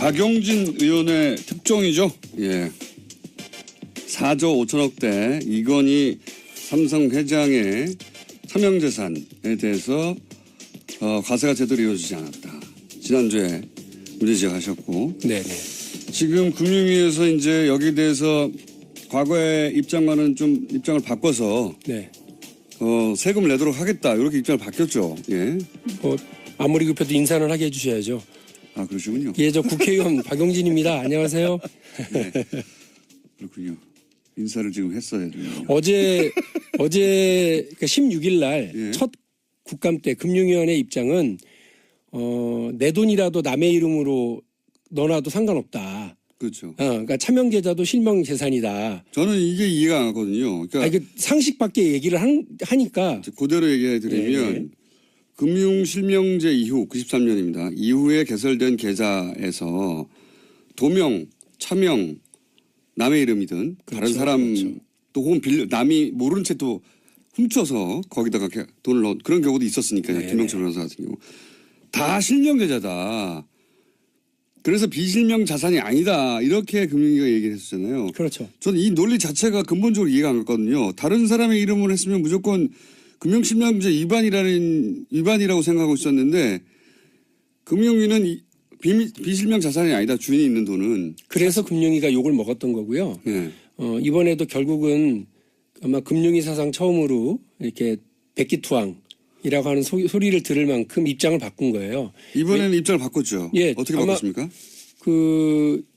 박용진 의원의 특종이죠. 예. 4조 5천억대 이건희 삼성 회장의 차명재산에 대해서 과세가 제대로 이루어지지 않았다. 지난주에 문제 제기하셨고. 네네. 지금 금융위에서 이제 여기에 대해서 과거의 입장과는 좀 입장을 바꿔서 네. 세금을 내도록 하겠다. 이렇게 입장을 바뀌었죠. 예. 뭐 아무리 급해도 인사는 하게 해주셔야죠. 아, 그러시군요. 예, 저 국회의원 박용진입니다. 안녕하세요. 네. 그렇군요. 인사를 지금 했어야 돼요. 어제 그러니까 16일 날 예. 첫 국감 때 금융위원회 입장은 내 돈이라도 남의 이름으로 넣어놔도 상관없다. 그렇죠. 그러니까 차명 계좌도 실명 재산이다. 저는 이게 이해가 안 가거든요. 그러니까 그 상식 밖에 얘기를 하니까. 그대로 얘기해 드리면 네. 금융실명제 이후 93년입니다. 이후에 개설된 계좌에서 도명, 차명, 남의 이름이든 다른 그렇죠, 사람 그렇죠. 또 혹은 남이 모른 채 또 훔쳐서 거기다가 돈을 넣은 그런 경우도 있었으니까요. 네, 김영철 변호사 같은 경우. 다 실명 계좌다. 그래서 비실명 자산이 아니다. 이렇게 금융위가 얘기를 했었잖아요. 그렇죠. 저는 이 논리 자체가 근본적으로 이해가 안 갔거든요. 다른 사람의 이름으로 했으면 무조건 금융실명제 위반이라고 생각하고 있었는데 금융위는 비실명 자산이 아니다. 주인이 있는 돈은. 그래서 금융위가 욕을 먹었던 거고요. 네. 이번에도 결국은 아마 금융위 사상 처음으로 이렇게 백기투항이라고 하는 소리를 들을 만큼 입장을 바꾼 거예요. 이번에는 입장을 바꿨죠. 예, 어떻게 아마 바꿨습니까?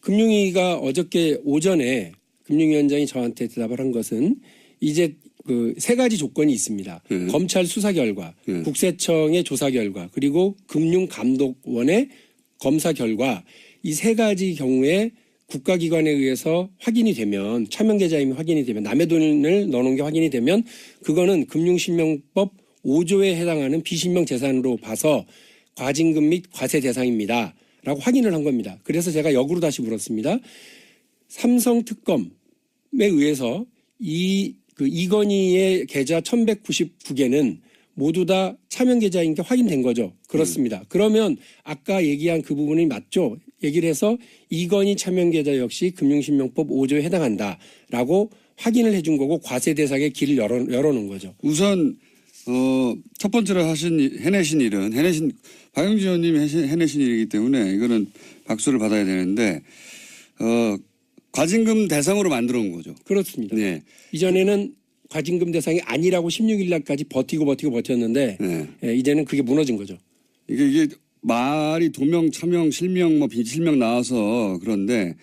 금융위가 어저께 오전에 금융위원장이 저한테 대답을 한 것은 이제 세 가지 조건이 있습니다. 네. 검찰 수사 결과, 네. 국세청의 조사 결과, 그리고 금융감독원의 검사 결과 이 세 가지 경우에 국가기관에 의해서 확인이 되면 차명계좌임이 확인이 되면 남의 돈을 넣어놓은 게 확인이 되면 그거는 금융실명법 5조에 해당하는 비실명 재산으로 봐서 과징금 및 과세 대상입니다. 라고 확인을 한 겁니다. 그래서 제가 역으로 다시 물었습니다. 삼성 특검에 의해서 이건희의 계좌 1199개는 모두 다 차명 계좌인 게 확인된 거죠. 그렇습니다. 그러면 아까 얘기한 그 부분이 맞죠? 얘기를 해서 이건희 차명 계좌 역시 금융실명법 5조에 해당한다라고 확인을 해준 거고 과세 대상의 길을 열어놓은 거죠. 우선 첫 번째로 해내신 일은 박용진 의원님이 해내신 일이기 때문에 이거는 박수를 받아야 되는데 과징금 대상으로 만들어 온 거죠. 그렇습니다. 네. 이전에는 과징금 대상이 아니라고 16일 날까지 버티고 버텼는데 이제는 그게 무너진 거죠. 이게 말이 도명, 차명, 실명, 비실명 나와서 그런데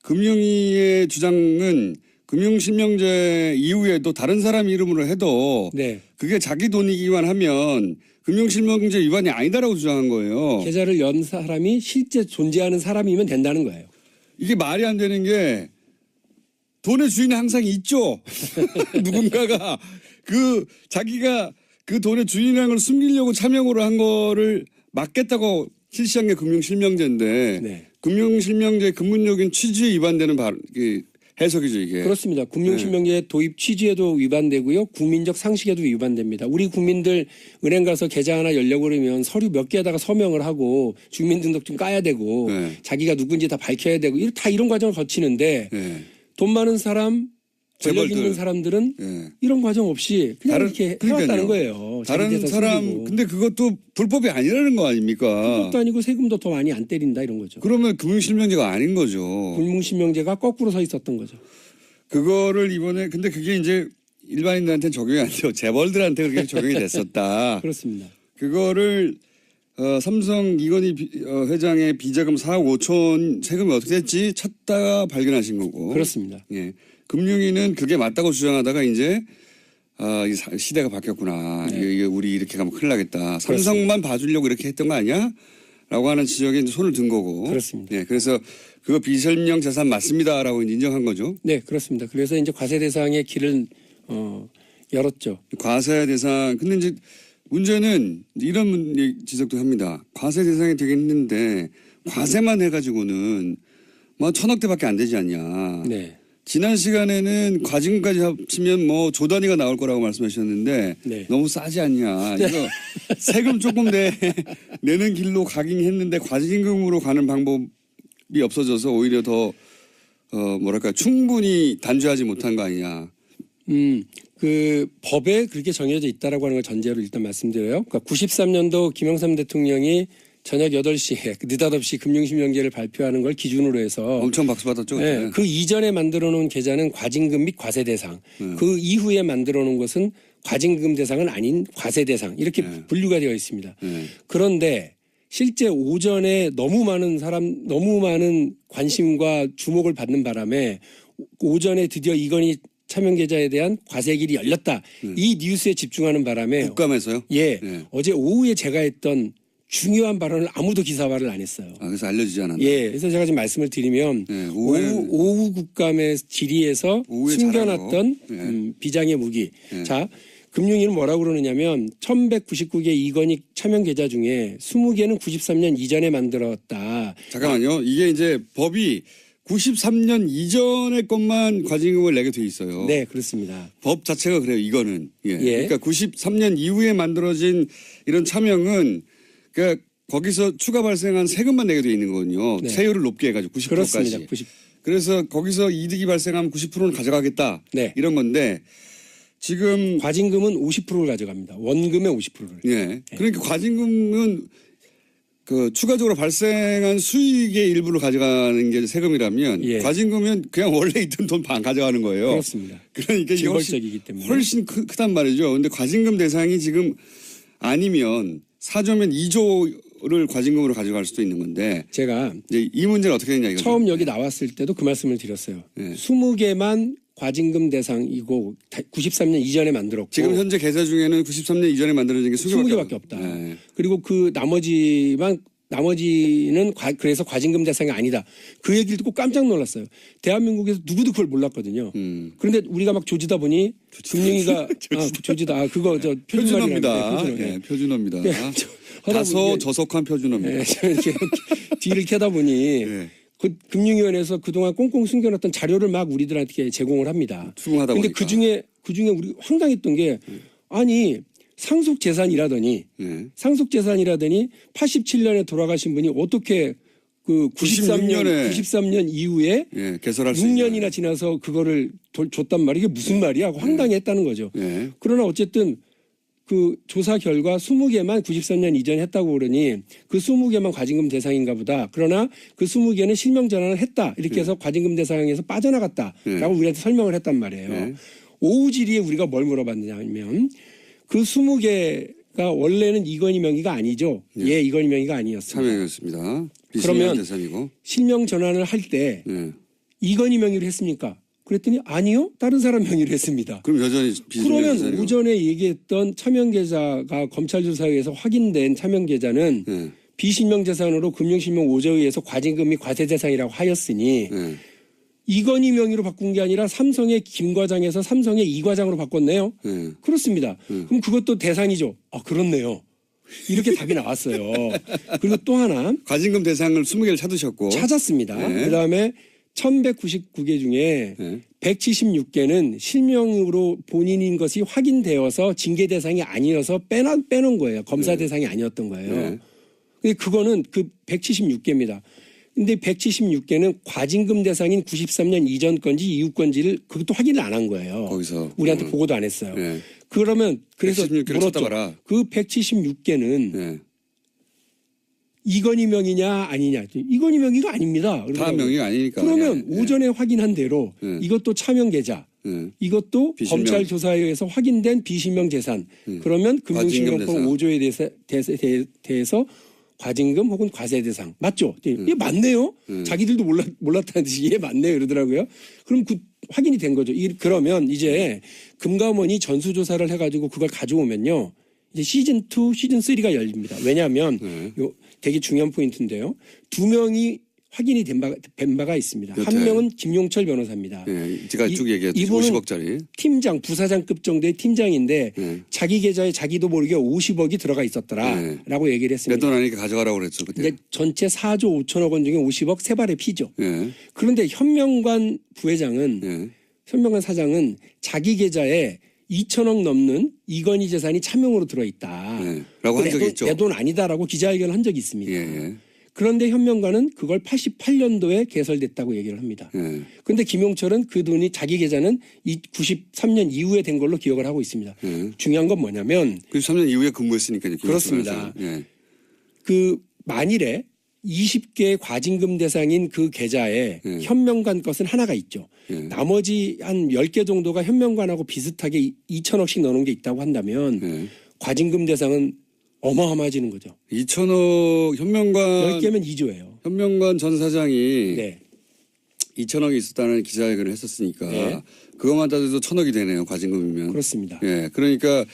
금융위의 주장은 금융실명제 이후에도 다른 사람 이름으로 해도 네. 그게 자기 돈이기만 하면 금융실명제 위반이 아니다라고 주장한 거예요. 계좌를 연 사람이 실제 존재하는 사람이면 된다는 거예요. 이게 말이 안 되는 게 돈의 주인이 항상 있죠. 누군가가 자기가 그 돈의 주인이라는 걸 숨기려고 차명으로 한 거를 막겠다고 실시한 게 금융실명제인데 네. 금융실명제 근본적인 취지에 위반되는 해석이죠 이게. 그렇습니다. 금융실명제 도입 취지에도 위반되고요. 국민적 상식에도 위반됩니다. 우리 국민들 은행 가서 계좌 하나 열려고 그러면 서류 몇 개에다가 서명을 하고 주민등록증 까야 되고 네. 자기가 누군지 다 밝혀야 되고 다 이런 과정을 거치는데 네. 돈 많은 사람 권력 재벌들. 있는 사람들은 네. 이런 과정 없이 그냥 이렇게 해왔다는 거예요. 다른 사람 숨기고. 근데 그것도 불법이 아니라는 거 아닙니까? 그것도 아니고 세금도 더 많이 안 때린다 이런 거죠. 그러면 금융실명제가 아닌 거죠. 금융실명제가 거꾸로 서 있었던 거죠. 그거를 이번에 근데 그게 이제 일반인들한테는 적용이 안 돼요. 재벌들한테 그렇게 적용이 됐었다. 그렇습니다. 그거를 삼성 이건희 회장의 비자금 4억 5천 세금이 어떻게 됐지 찾다가 발견하신 거고. 그렇습니다. 예. 금융위는 그게 맞다고 주장하다가 이제 이 시대가 바뀌었구나. 네. 이게 우리 이렇게 가면 큰일 나겠다. 삼성만 봐주려고 이렇게 했던 거 아니야? 라고 하는 지적에 이제 손을 든 거고. 그렇습니다. 예. 그래서 그거 비실명 재산 맞습니다라고 인정한 거죠. 네, 그렇습니다. 그래서 이제 과세 대상의 길을 열었죠. 과세 대상. 근데 이제 문제는 이런 지적도 합니다. 과세 대상이 되긴 했는데 과세만 해가지고는 뭐 1,000억대밖에 안 되지 않냐. 네. 지난 시간에는 과징금까지 합치면 뭐 조 단위가 나올 거라고 말씀하셨는데 네. 너무 싸지 않냐. 이거 세금 조금 내는 길로 가긴 했는데 과징금으로 가는 방법 없어져서 오히려 더 뭐랄까 충분히 단죄하지 못한 거 아니냐. 그 법에 그렇게 정해져 있다라고 하는 걸 전제로 일단 말씀드려요. 그러니까 93년도 김영삼 대통령이 저녁 8시에 느닷없이 금융실명제를 발표하는 걸 기준으로 해서 엄청 박수 받았죠. 네, 그 이전에 만들어 놓은 계좌는 과징금 및 과세 대상, 그 이후에 만들어 놓은 것은 과징금 대상은 아닌 과세 대상 이렇게 분류가 되어 있습니다. 그런데 실제 오전에 너무 많은 관심과 주목을 받는 바람에 오전에 드디어 이건희 차명 계좌에 대한 과세길이 열렸다. 이 뉴스에 집중하는 바람에 국감에서요? 예, 네. 어제 오후에 제가 했던 중요한 발언을 아무도 기사화를 안 했어요. 그래서 알려지지 않았나? 예, 그래서 제가 지금 말씀을 드리면 네, 오후 국감의 질의에서 숨겨놨던 네. 비장의 무기. 네. 자, 금융위는 뭐라고 그러느냐면 1199개 이건희 차명 계좌 중에 20개는 93년 이전에 만들었다. 잠깐만요. 이게 이제 법이 93년 이전의 것만 과징금을 내게 돼 있어요. 네, 그렇습니다. 법 자체가 그래요. 이거는. 예. 예. 그러니까 93년 이후에 만들어진 이런 차명은 그러니까 거기서 추가 발생한 세금만 내게 돼 있는 거거든요. 네. 세율을 높게 해가지고 90%까지. 그렇습니다. 90. 그래서 거기서 이득이 발생하면 90%는 가져가겠다. 네. 이런 건데 지금 과징금은 50%를 가져갑니다. 원금의 50%를. 예. 그러니까 과징금은 그 추가적으로 발생한 수익의 일부를 가져가는 게 세금이라면 예. 과징금은 그냥 원래 있던 돈 반 가져가는 거예요. 그렇습니다. 그러니까 이게 징벌적이기 때문에. 훨씬 크단 말이죠. 근데 과징금 대상이 지금 아니면 4조면 2조를 과징금으로 가져갈 수도 있는 건데 제가 이제 이 문제는 어떻게 되냐 이거죠. 처음 여기 나왔을 때도 그 말씀을 드렸어요. 네. 20개만 과징금 대상이고 93년 이전에 만들었고 지금 현재 계좌 중에는 93년 이전에 만들어진 게 20개밖에 없다. 네. 그리고 그 나머지는 그래서 과징금 대상이 아니다. 그 얘기를 듣고 깜짝 놀랐어요. 대한민국에서 누구도 그걸 몰랐거든요. 그런데 우리가 막 조지다 보니 금융위가 조지다. 그거 저 표준어입니다. 표준어. 예, 표준어입니다. 하다 다소 보니 저속한 표준어입니다. 이렇게 뒤를 캐다 보니 예. 그 금융위원회에서 그동안 꽁꽁 숨겨놨던 자료를 막 우리들한테 제공을 합니다. 수긍하다 근데 보니까. 그 중에 우리 황당했던 게 아니 상속 재산이라더니 87년에 돌아가신 분이 어떻게 그 93년 이후에 예, 개설할 수 6년이나 지나서 그거를 줬단 말이야. 이게 무슨 말이야? 하고 황당했다는 거죠. 예. 그러나 어쨌든 그 조사 결과 20개만 93년 이전에 했다고 그러니 그 20개만 과징금 대상인가 보다. 그러나 그 20개는 실명 전환을 했다. 이렇게 해서 과징금 대상에서 빠져나갔다라고 우리한테 설명을 했단 말이에요. 오후 질의에 우리가 뭘 물어봤느냐면 그 20개가 원래는 이건희 명의가 아니죠. 예, 이건희 명의가 아니었습니다. 차명이었습니다. 그러면 대상이고. 실명 전환을 할 때 이건희 명의로 했습니까? 그랬더니 아니요. 다른 사람 명의로 했습니다. 그럼 여전히 비실명 그러면 대상이고. 오전에 얘기했던 차명 계좌가 검찰 조사에 의해서 확인된 차명 계좌는 비실명 재산으로 금융실명 5조에 의해서 과징금 및 과세 대상이라고 하였으니 이건희 명의로 바꾼 게 아니라 삼성의 김 과장에서 삼성의 이 과장으로 바꿨네요. 그렇습니다. 그럼 그것도 대상이죠. 아, 그렇네요. 이렇게 답이 나왔어요. 그리고 또 하나 과징금 대상을 20개를 찾으셨고. 찾았습니다. 네. 그다음에 1199개 중에 176개는 실명으로 본인인 것이 확인되어서 징계 대상이 아니어서 빼놓은 거예요. 검사 대상이 아니었던 거예요. 근데 그거는 그 176개입니다. 근데 176개는 과징금 대상인 93년 이전 건지 이후 건지를 그것도 확인을 안 한 거예요. 거기서. 우리한테 보고도 안 했어요. 네. 그러면 그래서 176 개를 물었죠. 찾아봐라. 그 176개는 네. 이건희 명의냐 아니냐. 이건희 명의가 아닙니다. 다 그러더라고요. 명의가 아니니까. 그러면 예. 오전에 확인한 대로 이것도 차명 계좌, 이것도 비실명. 검찰 조사에 의해서 확인된 비실명 재산. 그러면 금융실명법 과징금 5조에 대해서 과징금 혹은 과세 대상 맞죠? 이게 맞네요. 자기들도 몰랐다는 듯이 예 맞네요 이러더라고요. 그럼 그 확인이 된 거죠. 그러면 이제 금감원이 전수조사를 해가지고 그걸 가져오면요. 이제 시즌 2, 시즌 3가 열립니다. 왜냐하면 요 되게 중요한 포인트인데요. 2명이 확인이 된 바가 있습니다. 여태. 한 명은 김용철 변호사입니다. 예, 제가 쭉 얘기했죠. 이분은 50억짜리. 팀장, 부사장급 정도의 팀장인데 자기 계좌에 자기도 모르게 50억이 들어가 있었더라라고 얘기를 내 했습니다. 돈 아니니까 가져가라고 그랬죠. 그때. 이제 전체 4조 5천억 원 중에 50억 세 발의 피죠. 예. 그런데 현명관 부회장은 예. 현명관 사장은 자기 계좌에 2천억 넘는 이건희 재산이 차명으로 들어있다. 예. 라고 한 적이 있죠. 내 돈 아니다라고 기자회견을 한 적이 있습니다. 예. 그런데 현명관은 그걸 88년도에 개설됐다고 얘기를 합니다. 그런데 김용철은 그 돈이 자기 계좌는 93년 이후에 된 걸로 기억을 하고 있습니다. 중요한 건 뭐냐면 93년 이후에 근무했으니까요. 그렇습니다. 예. 그 만일에 20개의 과징금 대상인 그 계좌에 현명관 것은 하나가 있죠. 나머지 한 10개 정도가 현명관하고 비슷하게 2천억씩 넣는 게 있다고 한다면 과징금 대상은 어마어마해지는 거죠. 2천억 현명관 10개면 2조예요. 현명관 전 사장이 네. 2천억이 있었다는 기자회견을 했었으니까 네. 그것만 따져도 1,000억이 되네요. 과징금이면. 그렇습니다. 예. 그러니까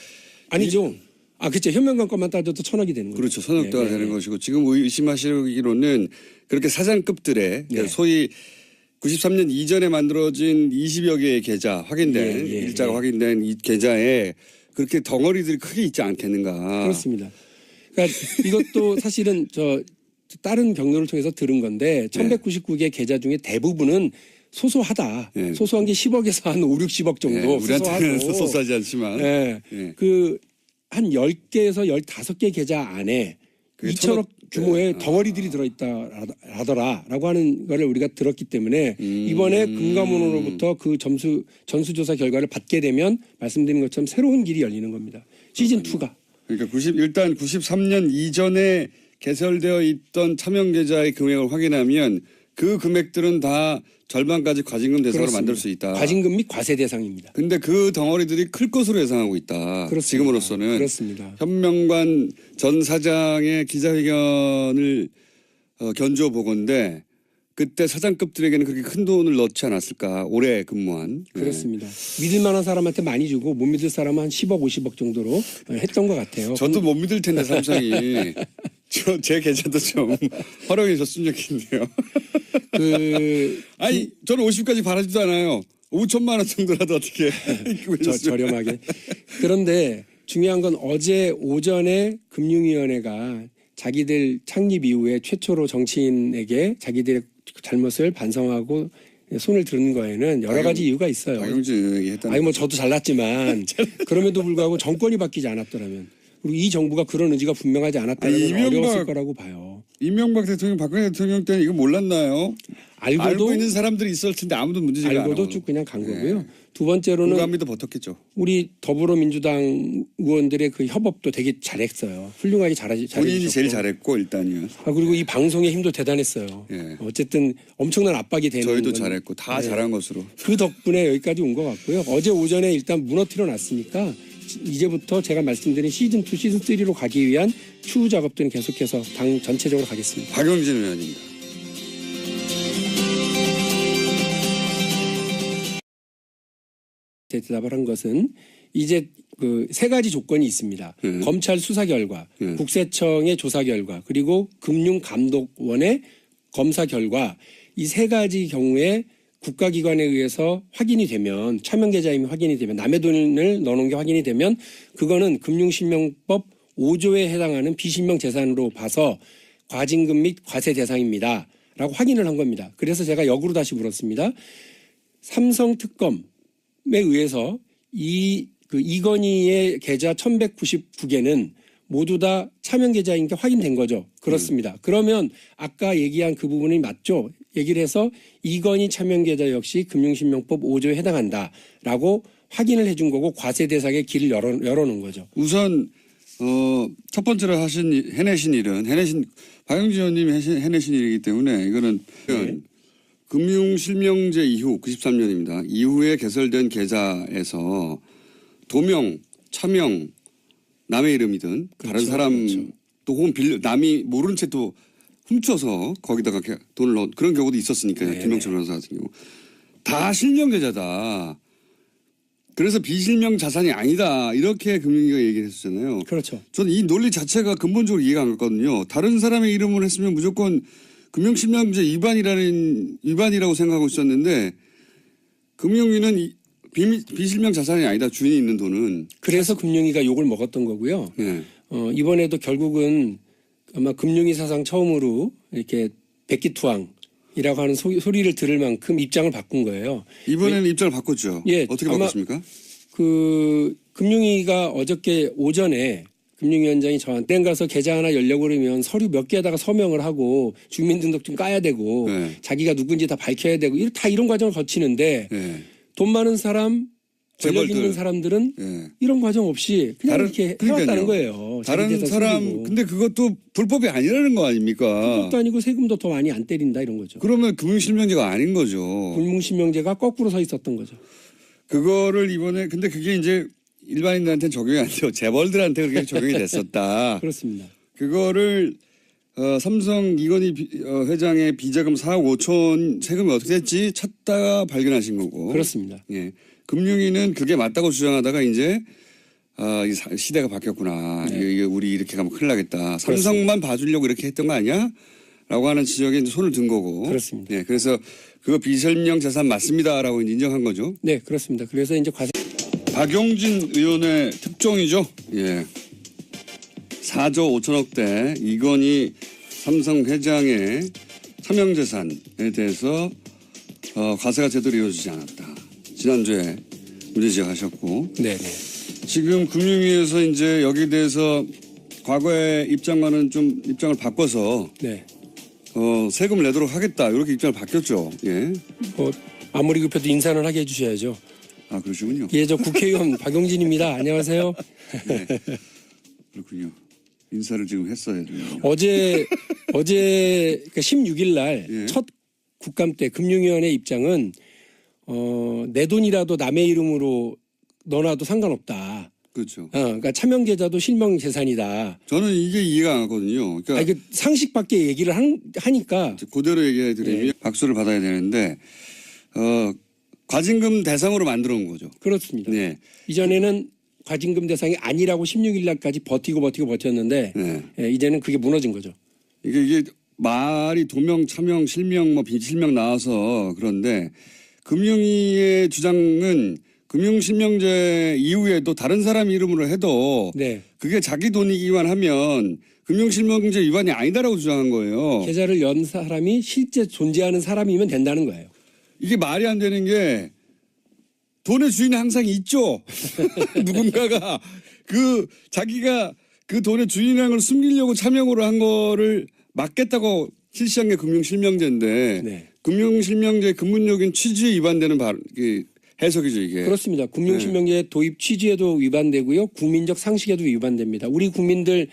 아니죠. 그렇죠. 현명관 것만 따져도 1,000억이 되는 거죠. 그렇죠. 1,000억대가 되는 것이고 지금 의심하시기로는 그렇게 사장급들의 네. 소위 93년 이전에 만들어진 20여 개의 계좌 확인된 일자가 확인된 이 계좌에 그렇게 덩어리들이 크게 있지 않겠는가. 그렇습니다. 그러니까 이것도 사실은 다른 경로를 통해서 들은 건데 1199개 계좌 중에 대부분은 소소하다. 소소한 게 10억에서 한 5, 60억 정도. 우리한테는 소소하지 않지만. 한 10개에서 15개 계좌 안에 2천억 규모의 덩어리들이 들어있다라더라라고 하는 거를 우리가 들었기 때문에 이번에 금감원으로부터 그 전수조사 결과를 받게 되면 말씀드린 것처럼 새로운 길이 열리는 겁니다. 시즌2가. 그러니까 일단 93년 이전에 개설되어 있던 차명계좌의 금액을 확인하면 그 금액들은 다 절반까지 과징금 대상으로 만들 수 있다. 과징금 및 과세 대상입니다. 근데 그 덩어리들이 클 것으로 예상하고 있다. 그렇습니다. 지금으로서는. 그렇습니다. 현명관 전 사장의 기자회견을 견주어 보건데 그때 사장급들에게는 그렇게 큰 돈을 넣지 않았을까. 오래 근무한. 그렇습니다. 믿을 만한 사람한테 많이 주고 못 믿을 사람은 한 10억, 50억 정도로 했던 것 같아요. 저도 못 믿을 텐데 삼성이. 제 계좌도 좀 활용해 줬으면 좋겠네요. 아니 저는 50까지 바라지도 않아요. 5천만 원 정도라도 어떻게 저렴하게. 그런데 중요한 건 어제 오전에 금융위원회가 자기들 창립 이후에 최초로 정치인에게 자기들의 잘못을 반성하고 손을 드는 거에는 여러 가지 이유가 있어요. 박영진 얘기했다는. 저도 잘났지만 그럼에도 불구하고 정권이 바뀌지 않았더라면 그리고 이 정부가 그런 의지가 분명하지 않았다면 어려웠을 거라고 봐요. 이명박 대통령, 박근혜 대통령 때는 이거 몰랐나요? 알고 있는 사람들이 있을 텐데 아무도 문제제기 안 하고. 알고도 쭉 그냥 간 거고요. 두 번째로는 공감이도 버텼겠죠. 우리 더불어민주당 의원들의 그 협업도 되게 잘했어요. 훌륭하게 잘해주셨고. 본인이 제일 잘했고 일단요. 그리고 이 방송의 힘도 대단했어요. 어쨌든 엄청난 압박이 되는. 저희도 잘했고 다 잘한 것으로. 그 덕분에 여기까지 온 것 같고요. 어제 오전에 일단 무너뜨려 놨으니까 이제부터 제가 말씀드린 시즌2, 시즌3로 가기 위한 추후 작업들은 계속해서 당 전체적으로 가겠습니다. 박영진 의원입니다. 대답을 한 것은 이제 그 세 가지 조건이 있습니다. 검찰 수사 결과, 국세청의 조사 결과, 그리고 금융감독원의 검사 결과 이 세 가지 경우에 국가기관에 의해서 확인이 되면 차명계좌임이 확인이 되면 남의 돈을 넣어놓은 게 확인이 되면 그거는 금융실명법 5조에 해당하는 비실명 재산으로 봐서 과징금 및 과세 대상입니다. 라고 확인을 한 겁니다. 그래서 제가 역으로 다시 물었습니다. 삼성 특검에 의해서 이건희의 계좌 1199개는 모두 다 차명계좌인 게 확인된 거죠. 그렇습니다. 그러면 아까 얘기한 그 부분이 맞죠? 얘기를 해서 이건희 차명계좌 역시 금융실명법 5조에 해당한다라고 확인을 해준 거고 과세 대상의 길을 열어놓은 거죠. 우선 첫 번째로 해내신 일은 박영진 의원님이 해내신 일이기 때문에 이거는 금융실명제 이후 93년입니다. 이후에 개설된 계좌에서 도명, 차명, 남의 이름이든 다른 사람 또 혹은 남이 모르는 채 또 훔쳐서 거기다가 돈을 넣은 그런 경우도 있었으니까요. 김영철 변호사 같은 경우. 다 실명 계좌다. 그래서 비실명 자산이 아니다. 이렇게 금융위가 얘기를 했었잖아요. 그렇죠. 저는 이 논리 자체가 근본적으로 이해가 안 갔거든요. 다른 사람의 이름을 했으면 무조건 금융실명제 위반이라고 생각하고 있었는데 금융위는 비실명 자산이 아니다. 주인이 있는 돈은. 그래서 금융위가 욕을 먹었던 거고요. 이번에도 결국은 아마 금융위 사상 처음으로 이렇게 백기투항이라고 하는 소리를 들을 만큼 입장을 바꾼 거예요. 이번에는 입장을 바꿨죠. 어떻게 바꿨습니까? 금융위가 어저께 오전에 금융위원장이 저한테 가서 계좌 하나 열려고 그러면 서류 몇 개에다가 서명을 하고 주민등록증 까야 되고 네. 자기가 누군지 다 밝혀야 되고 다 이런 과정을 거치는데 예. 돈 많은 사람 권력 재벌들. 있는 사람들은 예. 이런 과정 없이 그냥 이렇게 해왔다는 거예요. 다른 자기 재산 사람 숨기고. 근데 그것도 불법이 아니라는 거 아닙니까? 그것도 아니고 세금도 더 많이 안 때린다 이런 거죠. 그러면 금융실명제가 아닌 거죠. 불문신명제가 거꾸로 서 있었던 거죠. 그거를 이번에 근데 그게 이제 일반인들한테는 적용이 안 돼요. 재벌들한테 그렇게 적용이 됐었다. 그렇습니다. 그거를 삼성 이건희 회장의 비자금 4억 5천 세금이 어떻게 됐지 찾다가 발견하신 거고. 그렇습니다. 예. 금융위는 그게 맞다고 주장하다가 이제 이 시대가 바뀌었구나. 네. 이게 우리 이렇게 가면 큰일 나겠다. 삼성만 봐주려고 이렇게 했던 거 아니야? 라고 하는 지적에 이제 손을 든 거고. 그렇습니다. 예. 그래서 그거 비설명 재산 맞습니다라고 이제 인정한 거죠. 네, 그렇습니다. 그래서 이제 박용진 의원의 특종이죠. 예. 4조 5천억대 이건희 삼성 회장의 차명재산에 대해서 과세가 제대로 이루어지지 않았다. 지난주에 문제 제기하셨고 네. 지금 금융위에서 이제 여기에 대해서 과거의 입장과는 좀 입장을 바꿔서 네. 세금을 내도록 하겠다 이렇게 입장을 바뀌었죠. 예. 아무리 급해도 인사는 하게 해주셔야죠. 아 그러시군요. 예, 저 국회의원 박용진입니다. 안녕하세요. 네. 그렇군요. 인사를 지금 했어야 돼요. 어제 그러니까 16일 날 예. 첫 국감 때 금융위원회 입장은 내 돈이라도 남의 이름으로 넣어놔도 상관없다. 그렇죠. 그러니까 차명 계좌도 실명 재산이다. 저는 이게 이해가 안 가거든요. 그러니까 이게 상식 밖의 얘기를 하니까 그대로 얘기해 드리면 네. 박수를 받아야 되는데 과징금 대상으로 만들어 온 거죠. 그렇습니다. 네. 이전에는 과징금 대상이 아니라고 16일 날까지 버텼는데 네. 예, 이제는 그게 무너진 거죠. 이게 말이 도명, 차명, 실명, 뭐 비실명 나와서 그런데 금융위의 주장은 금융실명제 이후에도 다른 사람 이름으로 해도 네. 그게 자기 돈이기만 하면 금융실명제 위반이 아니다라고 주장한 거예요. 계좌를 연 사람이 실제 존재하는 사람이면 된다는 거예요. 이게 말이 안 되는 게 돈의 주인은 항상 있죠. 누군가가 자기가 그 돈의 주인이라는 걸 숨기려고 차명으로 한 거를 막겠다고 실시한 게 금융실명제인데 네. 금융실명제 근본적인 취지에 위반되는 해석이죠 이게. 그렇습니다. 금융실명제 도입 취지에도 위반되고요. 국민적 상식에도 위반됩니다. 우리 국민들